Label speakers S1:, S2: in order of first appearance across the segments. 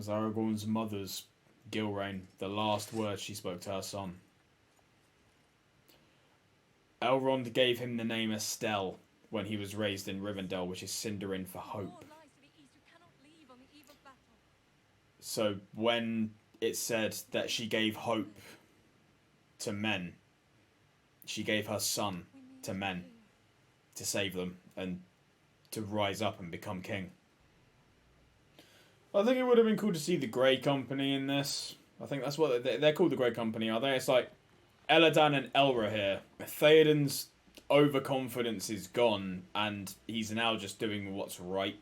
S1: was Aragorn's mother's, Gilrain, the last word she spoke to her son. Elrond gave him the name Estelle when he was raised in Rivendell, which is Sindarin for hope. So when it said that she gave hope to men, she gave her son to men to save them and to rise up and become king. I think it would have been cool to see the Grey Company in this. I think that's what they're called, the Grey Company, are they? It's like Eladan and Elra here. Theoden's overconfidence is gone, and he's now just doing what's right.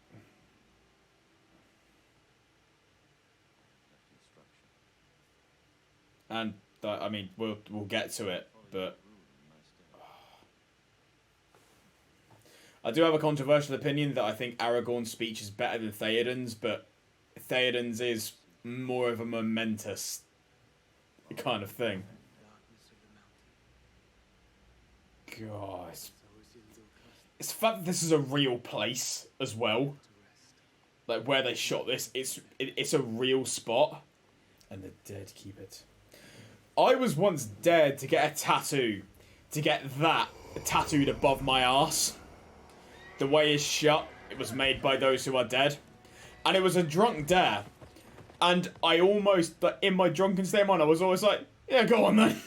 S1: And I mean, we'll get to it, but I do have a controversial opinion that I think Aragorn's speech is better than Theoden's, but Theoden's is more of a momentous kind of thing. God, it's the fact that this is a real place as well. Like where they shot this, it's a real spot, and the dead keep it. I was once dared to get a tattoo, to get that tattooed above my arse. The way is shut. It was made by those who are dead, and it was a drunk dare. And I almost, in my drunken state of mind, I was always like, yeah, go on then.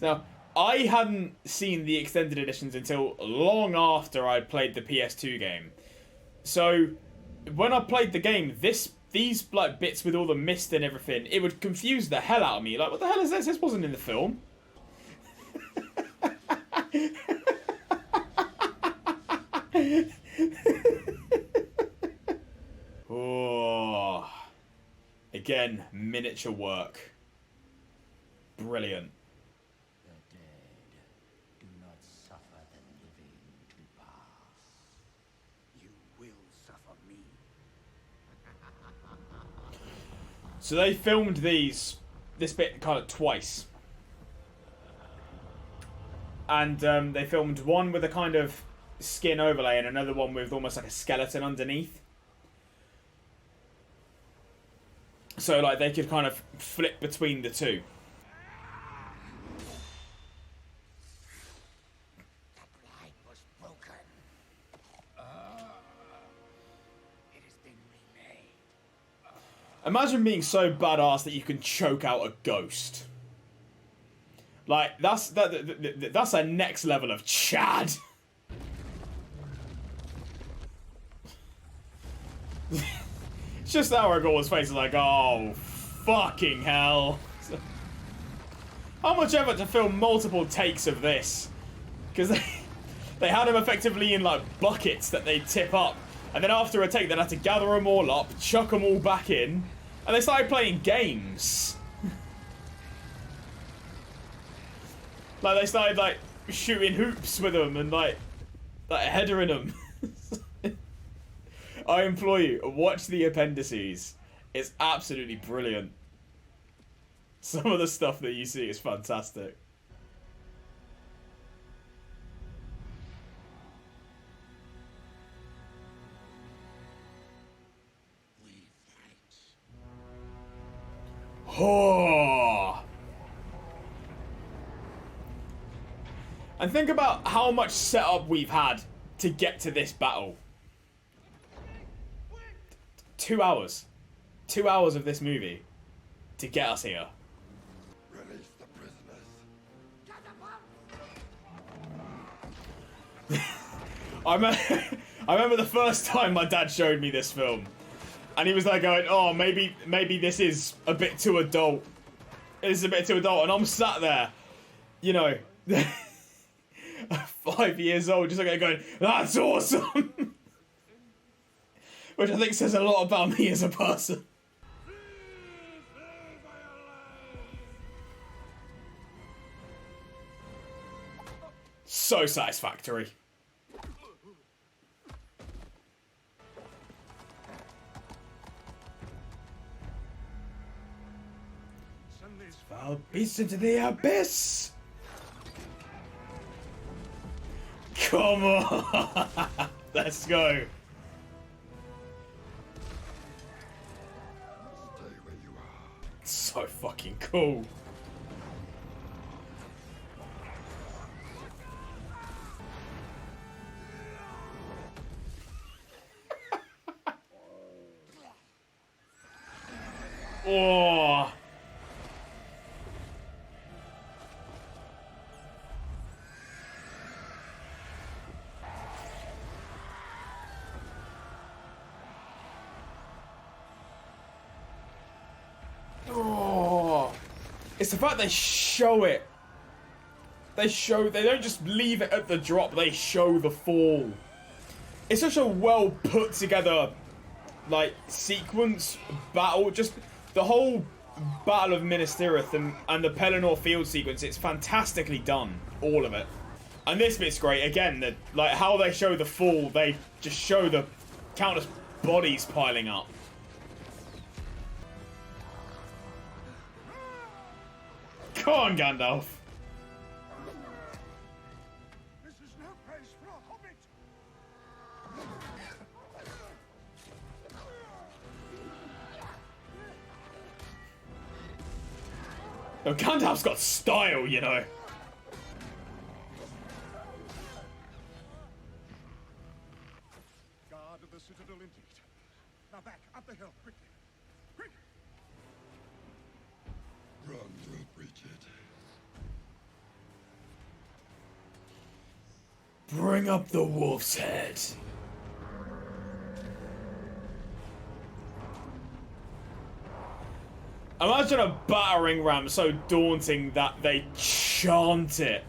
S1: Now, I hadn't seen the extended editions until long after I'd played the PS2 game. So, when I played the game, these like bits with all the mist and everything, it would confuse the hell out of me. Like, what the hell is this? This wasn't in the film. Oh, again, miniature work. Brilliant.
S2: The dead do not suffer the living to pass.
S3: You will suffer me.
S1: So they filmed this bit kind of twice. And they filmed one with a kind of skin overlay and another one with almost like a skeleton underneath. So like they could kind of flip between the two.
S3: That line was broken. It has been remade.
S1: Imagine being so badass that you can choke out a ghost. Like that's a next level of Chad. It's just Aragorn's face is like, oh, fucking hell. How much effort to film multiple takes of this? Because they had him effectively in like buckets that they tip up. And then after a take, they'd have to gather them all up, chuck them all back in. And they started playing games. Like they started like shooting hoops with them and like headering them. I implore you, watch the appendices. It's absolutely brilliant. Some of the stuff that you see is fantastic.
S3: We fight.
S1: Oh. And think about how much setup we've had to get to this battle. 2 hours. 2 hours of this movie to get us here.
S3: Release the prisoners.
S1: I remember the first time my dad showed me this film, and he was like going, "Oh, maybe this is a bit too adult. This is a bit too adult," and I'm sat there, you know, 5 years old, just like going, "That's awesome." Which I think says a lot about me as a person. So satisfactory. Foul beast into the abyss! Come on! Let's go. So fucking cool. Oh. Oh. It's the fact they show it. They don't just leave it at the drop, they show the fall. It's such a well put together, like, sequence, battle, just the whole Battle of Minas Tirith and the Pelennor field sequence, it's fantastically done, all of it. And this bit's great, again, like, how they show the fall, they just show the countless bodies piling up. Come on, Gandalf.
S3: This is no place for a hobbit.
S1: Oh, Gandalf's got style, you know.
S3: Guard of the citadel indeed. Now back, up the hill, quickly. Quick! Run will breach it.
S1: Bring up the wolf's head. Imagine a battering ram so daunting that they chant it.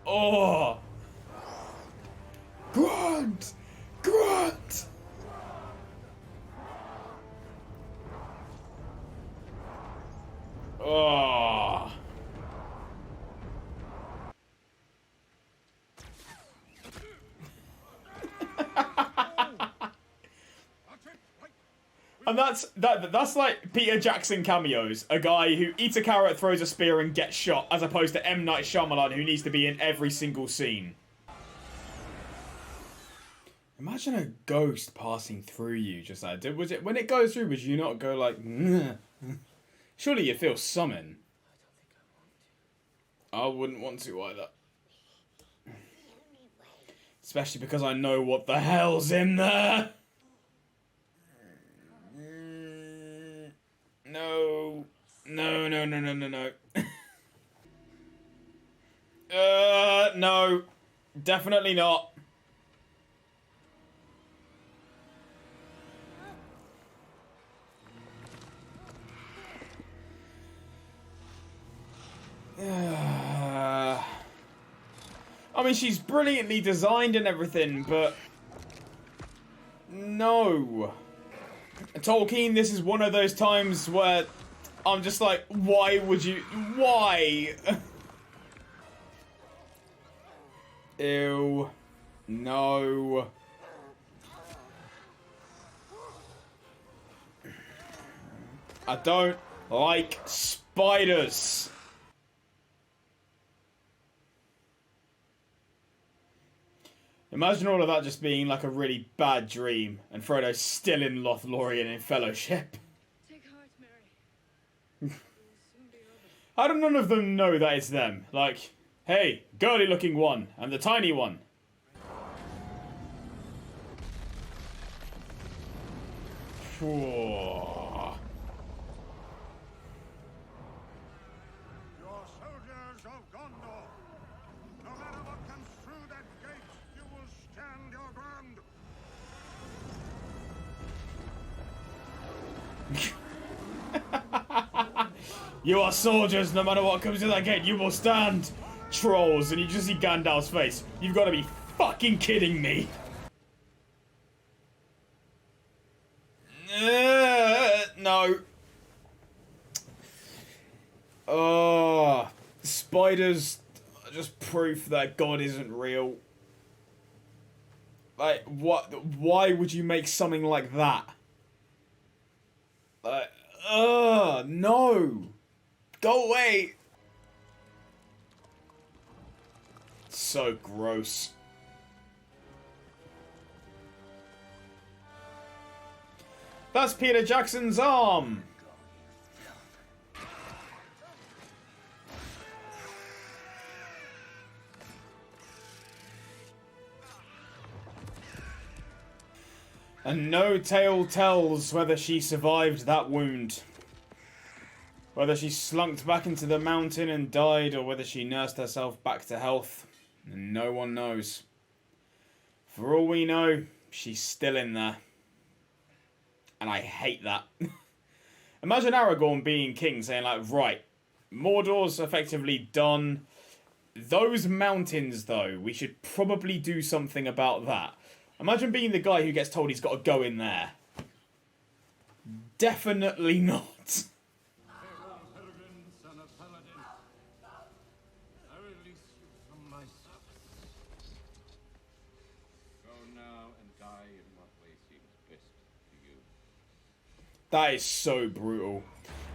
S1: Oh. Grunt! Grunt! Oh. And that's like Peter Jackson cameos. A guy who eats a carrot, throws a spear, and gets shot, as opposed to M. Night Shyamalan, who needs to be in every single scene. Imagine a ghost passing through you, just like, was it when it goes through? Would you not go like? Surely you feel something. I wouldn't want to either. Especially because I know what the hell's in there. No. No, no, no, no, no, no. No. Definitely not. I mean, she's brilliantly designed and everything, but... No. Tolkien, this is one of those times where I'm just like, why would you... Why? Ew. No. I don't like spiders. Imagine all of that just being like a really bad dream, and Frodo's still in Lothlorien in Fellowship.
S4: Take heart, Merry.
S1: How do none of them know that it's them? Like, hey, girly looking one, and the tiny one. Whoa.
S3: Your soldiers of Gondor, no matter what comes through that gate, you will stand your ground.
S1: You are soldiers, no matter what comes to that gate, you will stand. Trolls, and you just see Gandalf's face. You've got to be fucking kidding me. No. Oh, spiders are just proof that God isn't real. Like, what? Why would you make something like that? Like, no. Go away. So gross. That's Peter Jackson's arm. And no tale tells whether she survived that wound. Whether she slunked back into the mountain and died, or whether she nursed herself back to health. No one knows. For all we know, she's still in there. And I hate that. Imagine Aragorn being king saying like, right, Mordor's effectively done. Those mountains though, we should probably do something about that. Imagine being the guy who gets told he's got to go in there. Definitely not.
S3: Farewell, Peregrine, son of Paladin. I release you from my service. Go now and die in what way seems best to you.
S1: That is so brutal.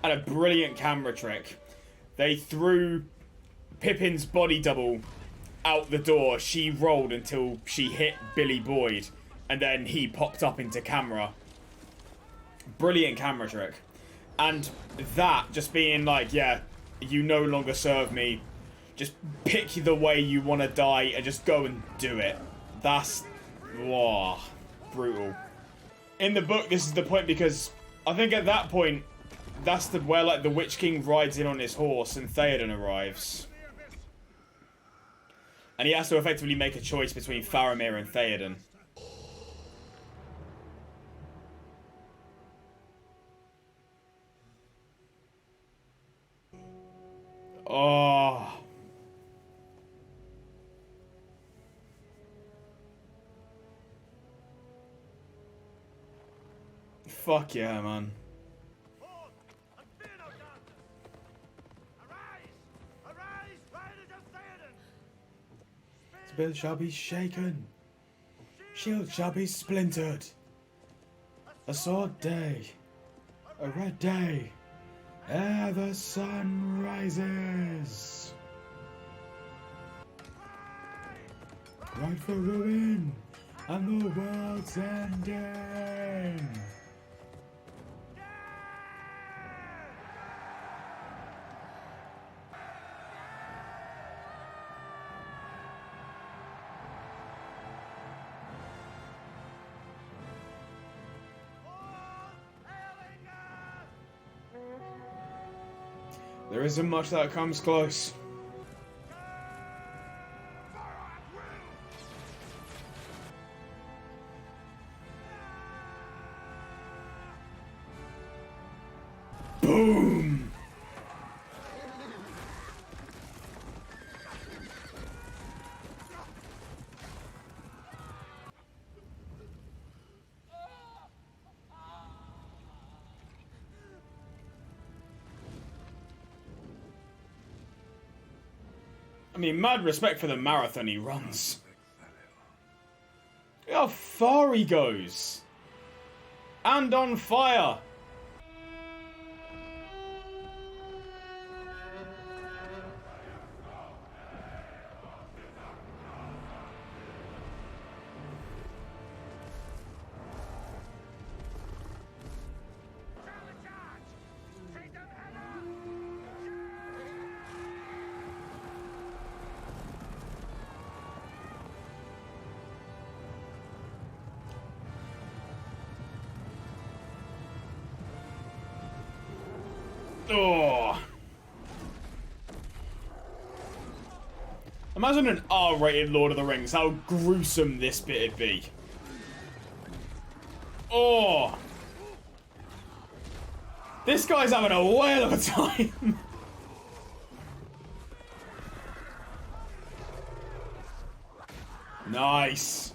S1: And a brilliant camera trick. They threw Pippin's body double out the door. She rolled until she hit Billy Boyd. And then he popped up into camera. Brilliant camera trick. And that just being like, yeah, you no longer serve me. Just pick the way you want to die and just go and do it. That's... whoa, brutal. In the book, this is the point because I think at that point, that's where like the Witch King rides in on his horse and Theoden arrives. And he has to effectively make a choice between Faramir and Theoden. Oh. Fuck yeah, man. Spear shall be shaken. Shield shall be splintered. A sword day. A red day. Ere the sun rises. Ride for ruin and the world's ending. There isn't much that comes close. Boom! I mean, mad respect for the marathon he runs. Look how far he goes. And on fire. Oh. Imagine an R-rated Lord of the Rings, how gruesome this bit'd be. Oh. This guy's having a whale of a time. Nice.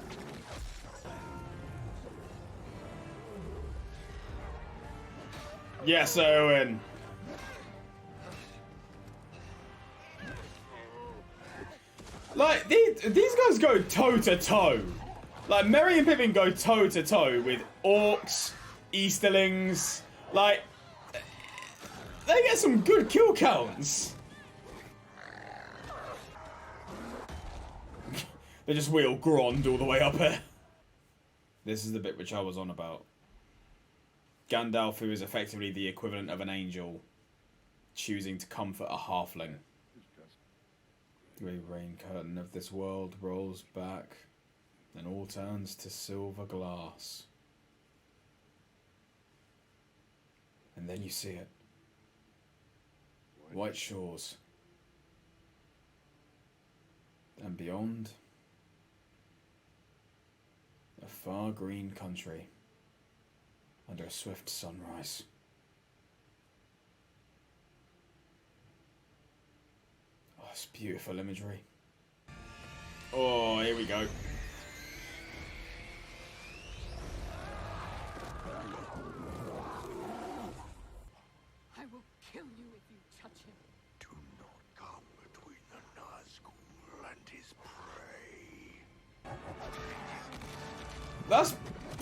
S1: Yes, Owen. Like, these guys go toe-to-toe. Like, Merry and Pippin go toe-to-toe with orcs, Easterlings. Like, they get some good kill counts. They just wheel Grond all the way up here. This is the bit which I was on about. Gandalf, who is effectively the equivalent of an angel, choosing to comfort a halfling. The grey rain curtain of this world rolls back, then all turns to silver glass. And then you see it. White shores. And beyond, a far green country under a swift sunrise. Oh, it's beautiful imagery. Oh, here we go.
S4: I will kill you if you touch him.
S2: Do not come between the Nazgul and his prey.
S1: That's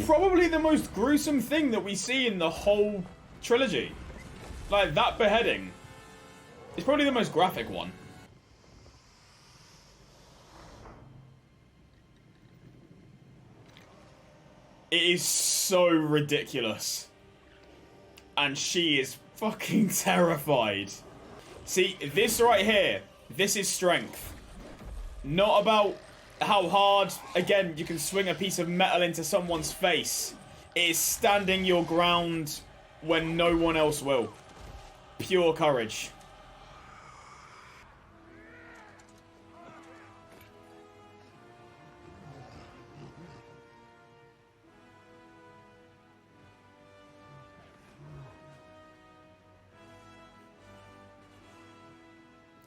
S1: probably the most gruesome thing that we see in the whole trilogy. Like, that beheading is probably the most graphic one. It is so ridiculous. And she is fucking terrified. See, this right here, this is strength. Not about how hard, again, you can swing a piece of metal into someone's face. It is standing your ground when no one else will. Pure courage.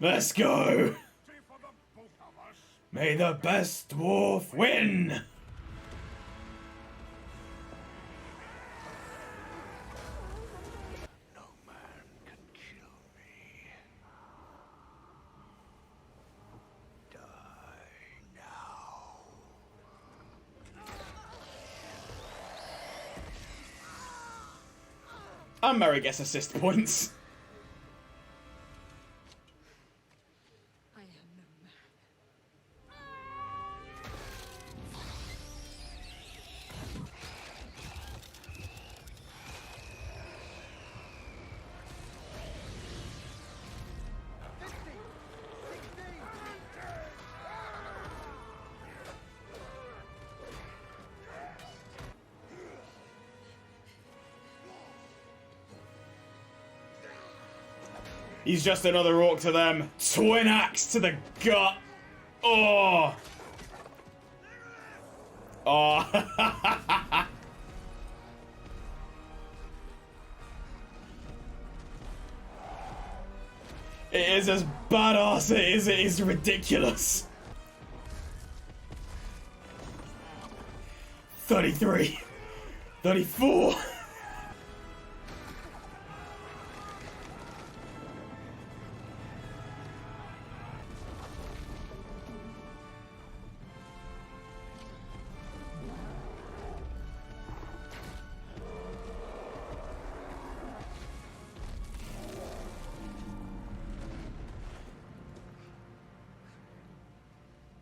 S1: Let's go! May the best dwarf win!
S2: No man can kill me. Die now.
S1: And Merry gets assist points.
S4: I am no man.
S1: He's just another orc to them. Twin axe to the gut. Oh. Oh. It is as badass it is ridiculous. 33. 34.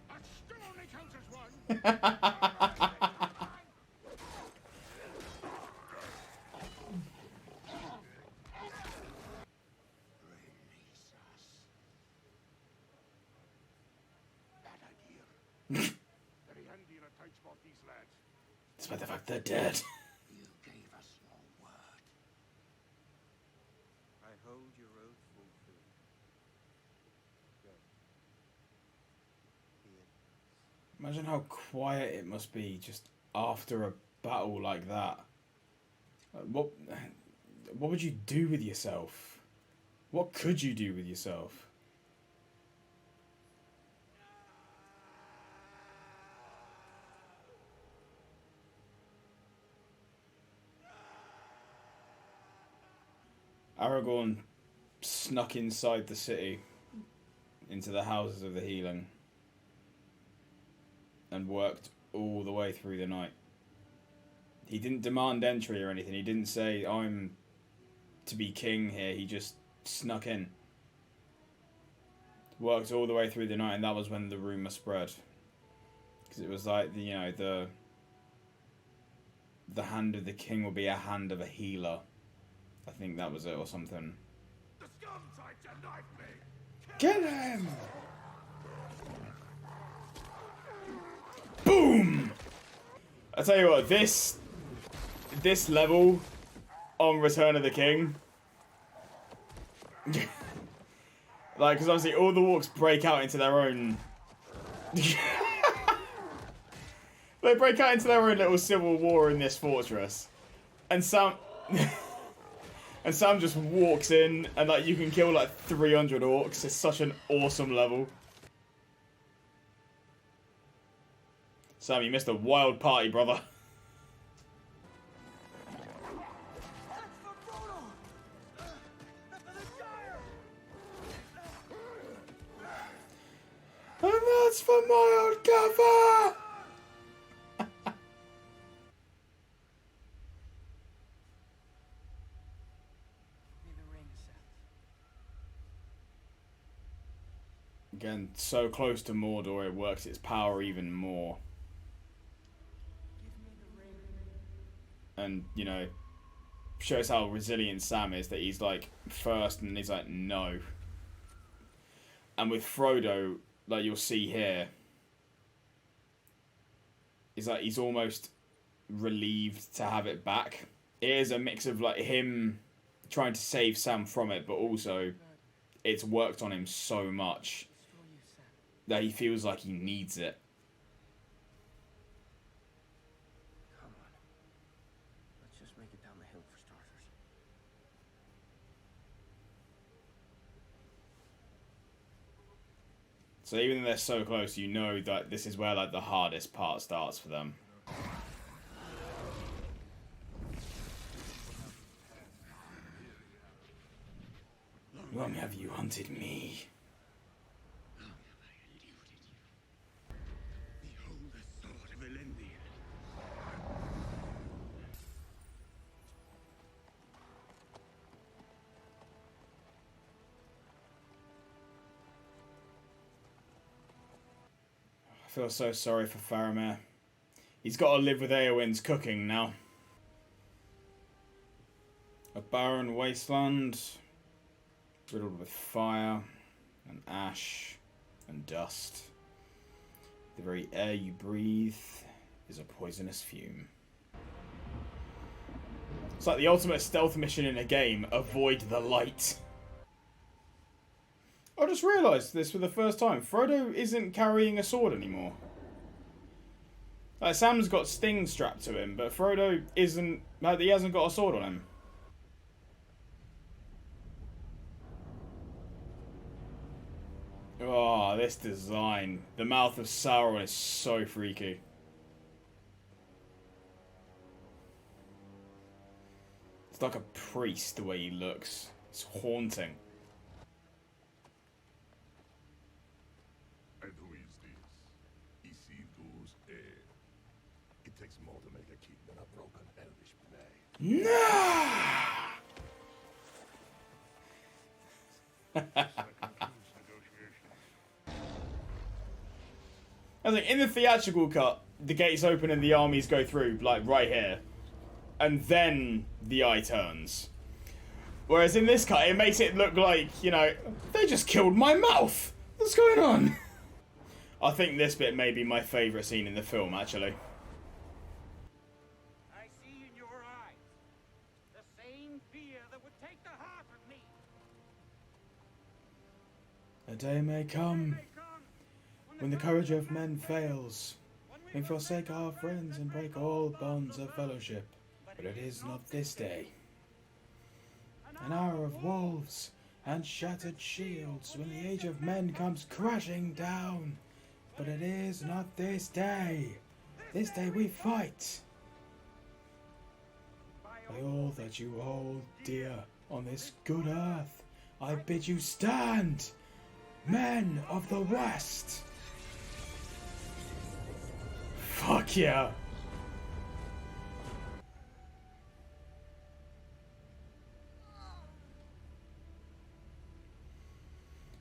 S3: That still only counts as one.
S2: Release us. Bad idea.
S3: Very handy in a tight spot, these lads.
S1: Despite the fact they're dead.
S2: You gave us your word.
S3: I hold your oath fulfilled. Go. Here.
S1: Imagine how quiet it must be just after a battle like that. What would you do with yourself? What could you do with yourself? Aragorn snuck inside the city into the houses of the healing and worked all the way through the night. He didn't demand entry or anything. He didn't say, I'm to be king here. He just snuck in. Worked all the way through the night, and that was when the rumour spread. Because it was like, the hand of the king will be a hand of a healer. I think that was it, or something.
S3: The scum tried to knife me.
S1: Get him! Boom! I tell you what, this level on Return of the King. Like, because obviously all the orcs break out into their own... They break out into their own little civil war in this fortress. And Sam... and Sam just walks in, and like you can kill like 300 orcs. It's such an awesome level. Sam, you missed a wild party, brother. And that's for my old cover! Again, so close to Mordor, it works its power even more. And, you know, shows how resilient Sam is, that he's like, first, and he's like, no. And with Frodo, like you'll see here, is like he's almost relieved to have it back. It is a mix of like him trying to save Sam from it, but also it's worked on him so much that he feels like he needs it.
S2: Come on. Let's just make it down the hill for starters.
S1: So even though they're so close, you know that this is where like the hardest part starts for them. Long have you hunted me?
S3: Behold the sword of Elendil.
S1: I feel so sorry for Faramir. He's got to live with Eowyn's cooking now. A barren wasteland, riddled with fire and ash and dust. The very air you breathe is a poisonous fume. It's like the ultimate stealth mission in a game, avoid the light. I just realised this for the first time. Frodo isn't carrying a sword anymore. Like, Sam's got Sting strapped to him, but Frodo isn't... Like, he hasn't got a sword on him. Oh, this design. The mouth of Sauron is so freaky. It's like a priest the way he looks. It's haunting.
S5: And who is this? Isildur's heir. It takes more to make a king than a broken elvish blade.
S1: I was like, in the theatrical cut, the gates open and the armies go through, like, right here. And then the eye turns. Whereas in this cut, it makes it look like, you know, they just killed my mouth! What's going on? I think this bit may be my favourite scene in the film, actually.
S3: I see in your eyes the same fear that would take the heart of me.
S1: A day may come when the courage of men fails. We forsake our friends and break all bonds of fellowship. But it is not this day. An hour of wolves and shattered shields when the age of men comes crashing down. But it is not this day. This day we fight. By all that you hold dear on this good earth, I bid you stand, men of the West. Fuck yeah.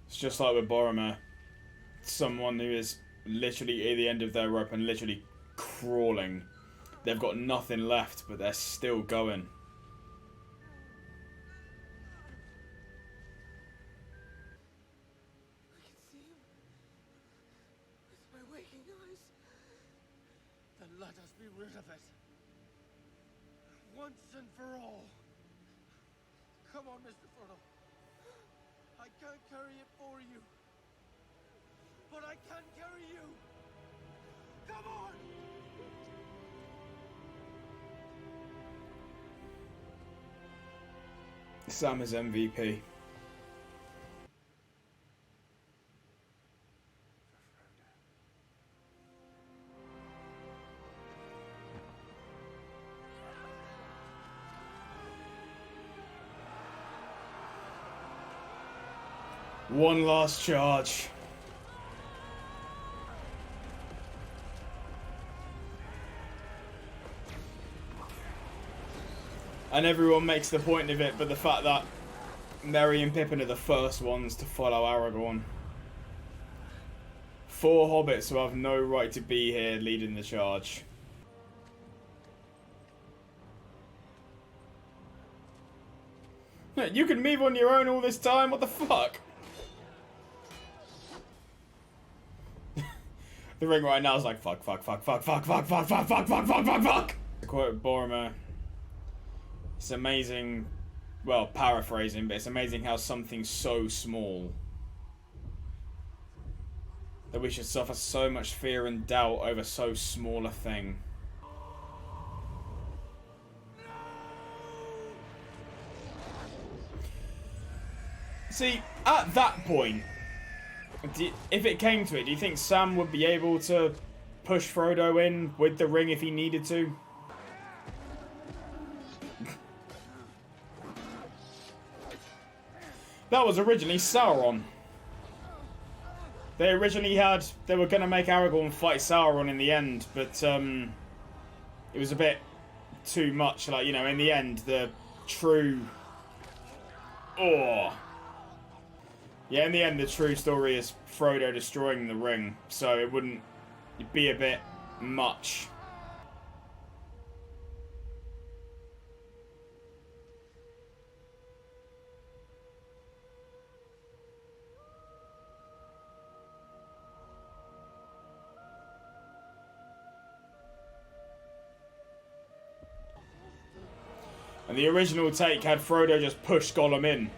S1: It's just like with Boromir. Someone who is literally at the end of their rope and literally crawling. They've got nothing left, but they're still going.
S4: I can see him with my waking eyes.
S3: Then let us be rid of it. Once and for all.
S6: Come on, Mr. Frodo. I can't carry it for you. But I can carry you. Come on!
S1: Sam is MVP. One last charge. And everyone makes the point of it, but the fact that Merry and Pippin are the first ones to follow Aragorn. 4 hobbits who have no right to be here leading the charge. You can move on your own all this time, what the fuck? The ring right now is like fuck, fuck, fuck, fuck, fuck, fuck, fuck, fuck, fuck, fuck, fuck, fuck, fuck. To quote Boromir, it's amazing, well, paraphrasing, but it's amazing how something so small that we should suffer so much fear and doubt over so small a thing. See, at that point, if it came to it, do you think Sam would be able to push Frodo in with the ring if he needed to? That was originally Sauron. They were going to make Aragorn fight Sauron in the end, but it was a bit too much. Like, you know, in the end, the true... Yeah, in the end, the true story is Frodo destroying the ring, so it wouldn't be a bit much. And the original take had Frodo just push Gollum in,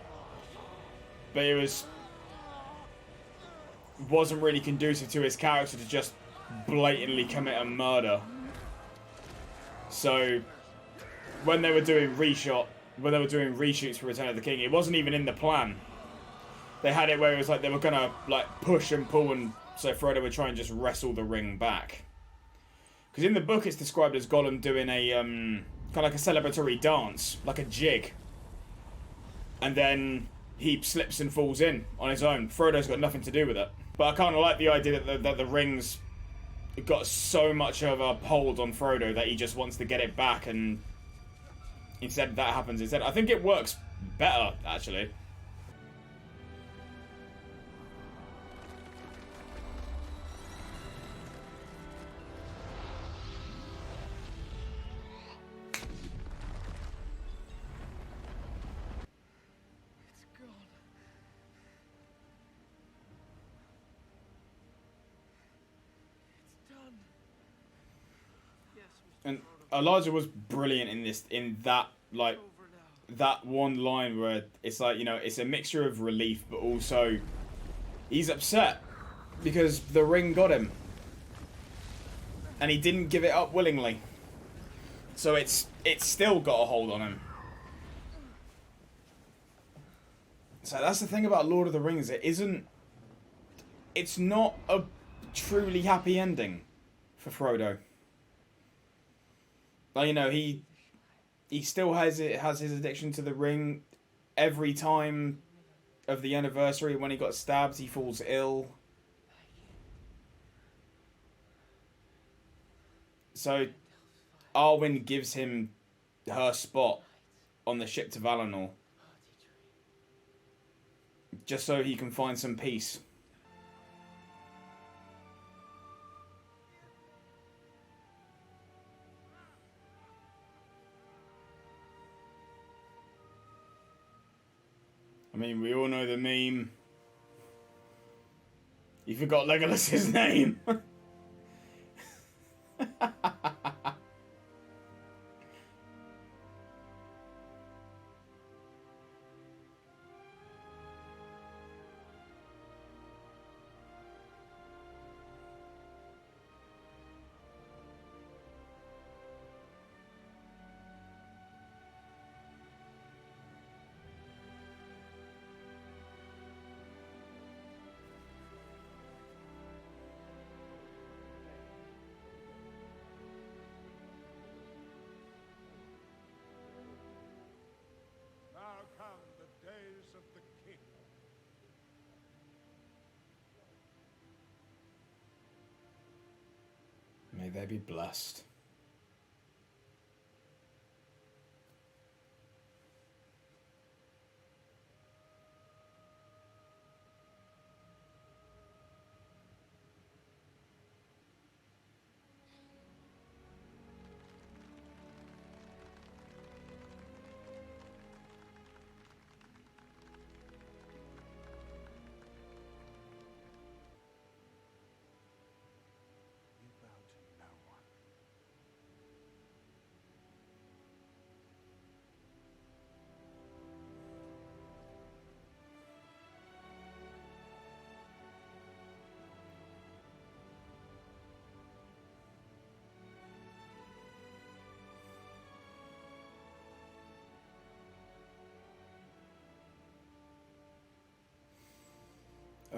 S1: but it wasn't really conducive to his character to just blatantly commit a murder. So when they were doing reshoots for Return of the King, it wasn't even in the plan. They had it where it was like they were gonna like push and pull, and so Frodo would try and just wrestle the ring back. Because in the book it's described as Gollum doing a kind of like a celebratory dance, like a jig, and then he slips and falls in on his own. Frodo's got nothing to do with it. But I kind of like the idea that the rings got so much of a hold on Frodo that he just wants to get it back, and instead that happens instead. I think it works better, actually. And Elijah was brilliant in that one line where it's like, you know, it's a mixture of relief, but also he's upset because the ring got him. And he didn't give it up willingly. So it's still got a hold on him. So that's the thing about Lord of the Rings. It's not a truly happy ending for Frodo. Like, you know, he still has his addiction to the ring. Every time of the anniversary when he got stabbed, he falls ill. So Arwen gives him her spot on the ship to Valinor, just so he can find some peace. I mean, we all know the meme. You forgot Legolas's name. they be blessed.
S6: You bow to no one.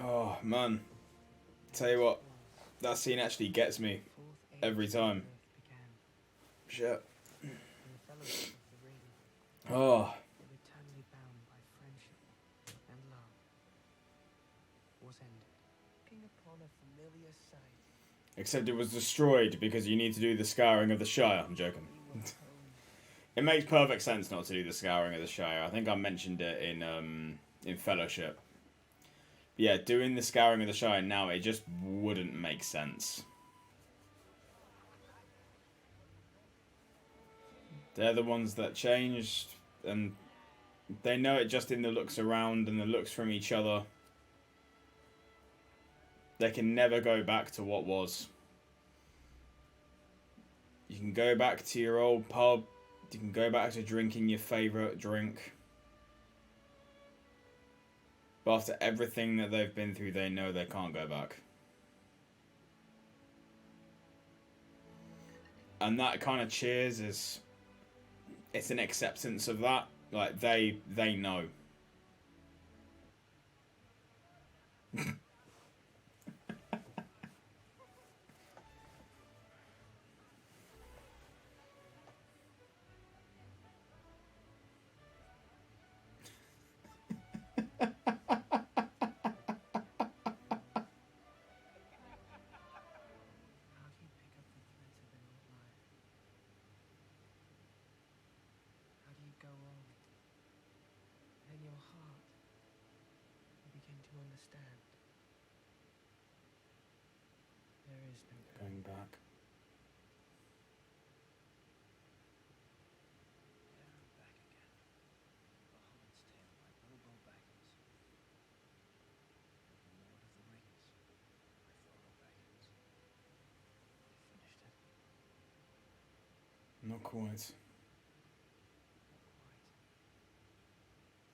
S1: Oh man, tell you what, that scene actually gets me every time. Shit. Oh,
S7: Eternally bound by friendship and love was ended.
S6: Looking upon a familiar sight.
S1: except it was destroyed because you need to do the Scouring of the Shire. I'm joking. It makes perfect sense not to do the Scouring of the Shire. I think I mentioned it in Fellowship. Yeah, doing the Scouring of the Shire now, it just wouldn't make sense. They're the ones that changed, and they know it just in the looks around and the looks from each other. They can never go back to what was. You can go back to your old pub. You can go back to drinking your favourite drink. But after everything that they've been through, they know they can't go back. And that kind of cheers is... It's an acceptance of that. Like, they know.
S7: How do you pick up the threads of an old life? How do you go on? And in your heart, you begin to understand. There is no
S1: Going back.
S2: There I'm back again. A Hobbit's Tale by Bilbo Baggins. The Lord of the Rings by Frodo Baggins. You finished it?
S1: Not quite.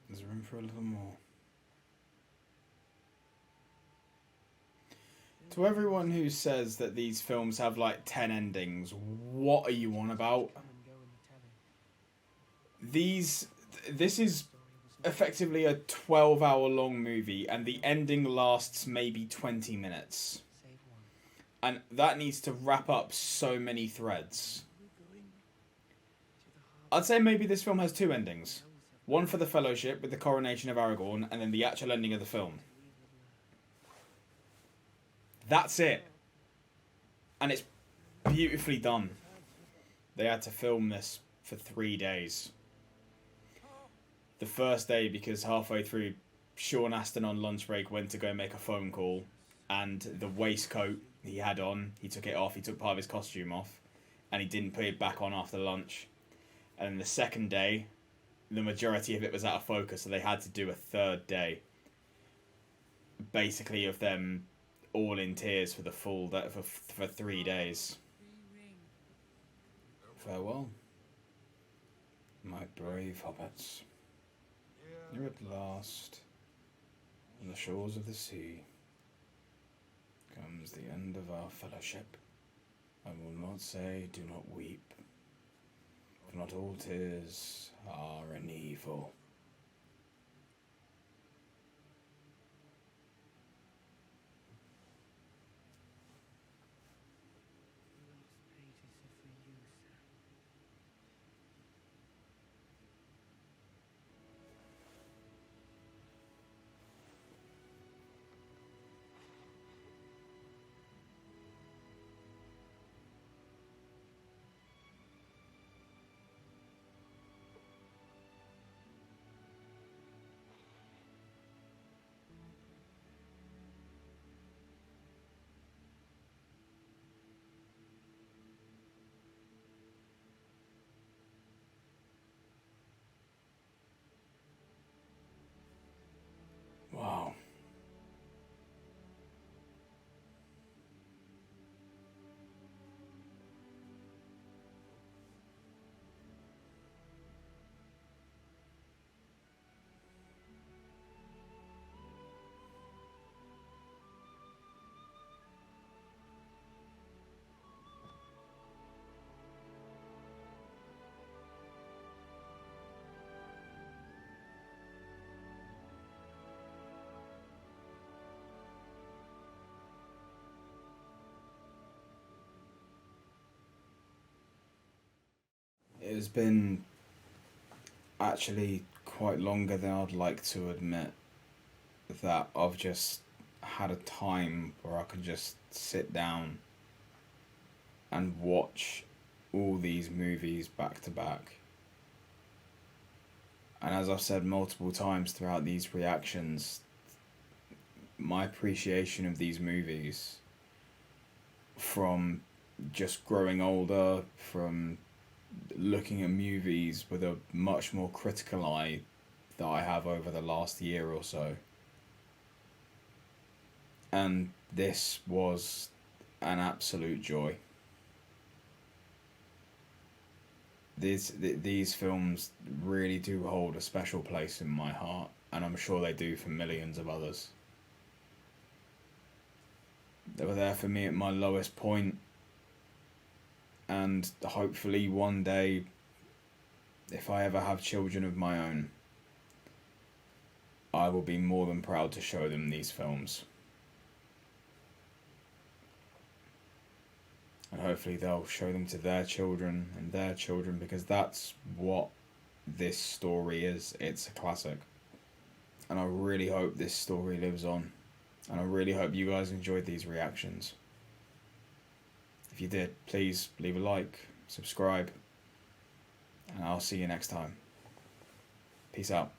S1: There's room for a little more. To everyone who says that these films have like 10 endings, what are you on about?
S7: Come and go in the telling.
S1: This is effectively a 12-hour long movie, and the ending lasts maybe 20 minutes.
S7: Save one.
S1: And that needs to wrap up so many threads. I'd say maybe this film has two endings. One for the Fellowship with the coronation of Aragorn, and then the actual ending of the film. That's it. And it's beautifully done. They had to film this for 3 days. The first day because halfway through, Sean Astin on lunch break went to go make a phone call, and the waistcoat he had on, he took it off, he took part of his costume off, and he didn't put it back on after lunch. And the second day, the majority of it was out of focus, so they had to do a third day. Basically of them all in tears for the full for 3 days. Farewell, my brave hobbits. You're at last on the shores of the sea. Comes the end of our fellowship. I will not say, do not weep, for not all tears are an evil.
S7: The last pages are for you, Sam.
S1: has been actually quite longer than I'd like to admit that I've just had a time where I can just sit down and watch all these movies back to back. And as I've said multiple times throughout these reactions, my appreciation of these movies, from just growing older, from looking at movies with a much more critical eye that I have over the last year or so. And this was an absolute joy. These films really do hold a special place in my heart, and I'm sure they do for millions of others. They were there for me at my lowest point, and hopefully one day, if I ever have children of my own, I will be more than proud to show them these films. And hopefully they'll show them to their children and their children, because that's what this story is. It's a classic. And I really hope this story lives on. And I really hope you guys enjoyed these reactions. If you did, please leave a like, subscribe, and I'll see you next time. Peace out.